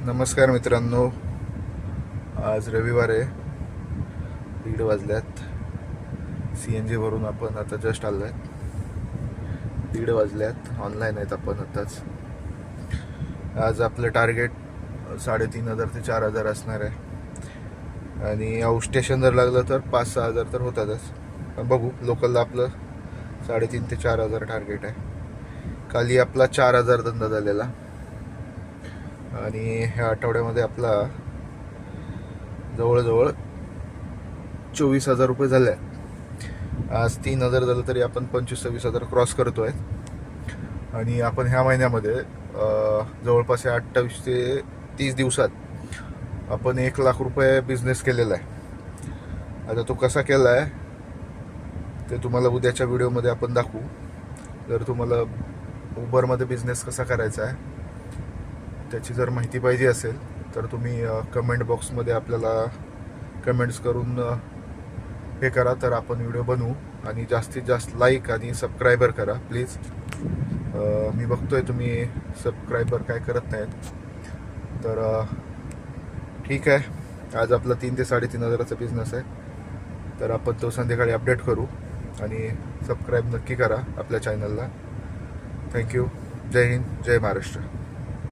नमस्कार मित्रांनो, आज रविवार आहे. 1:30 वाजल्यात. CNG वरून आपण आता जस्ट आलो आहे. 1:30 वाजल्यात. ऑनलाईन आहेत आपण आताच. आज आपलं टार्गेट 3,500 ते 4,000 असणार आहे आणि आउट स्टेशन जर लागलं तर 5-6 हजार तर होतातच. पण बघू, लोकलला आपलं 3,500 ते 4,000 टार्गेट आहे. काली आपला 4,000 धंदा झालेला आणि ह्या आठवड्यामध्ये आपला जवळजवळ 24,000 रुपये झाले. आज 3,000 झालं तरी आपण 25-26,000 क्रॉस करतोय. आणि आपण ह्या महिन्यामध्ये जवळपास 28 ते 30 दिवसात आपण 1 लाख रुपये बिझनेस केलेला आहे. आता तो कसा केला आहे ते तुम्हाला उद्याच्या व्हिडिओमध्ये आपण दाखवू. जर तुम्हाला उबरमध्ये बिझनेस कसा करायचा आहे त्याची जर माहिती पाहिजे असेल तर तुम्ही कमेंट बॉक्समध्ये आपल्याला कमेंट्स करून हे करा, तर आपण व्हिडिओ बनवू. आणि जास्तीत जास्त लाईक आणि सबस्क्रायबर करा प्लीज. मी बघतोय तुम्ही सबस्क्रायबर काय करत नाहीत. तर ठीक आहे, आज आपला 3,000 ते 3,500चा बिझनेस आहे. तर आपण तो संध्याकाळी अपडेट करू आणि सबस्क्राईब नक्की करा आपल्या चॅनलला. थँक्यू. जय हिंद, जय महाराष्ट्र.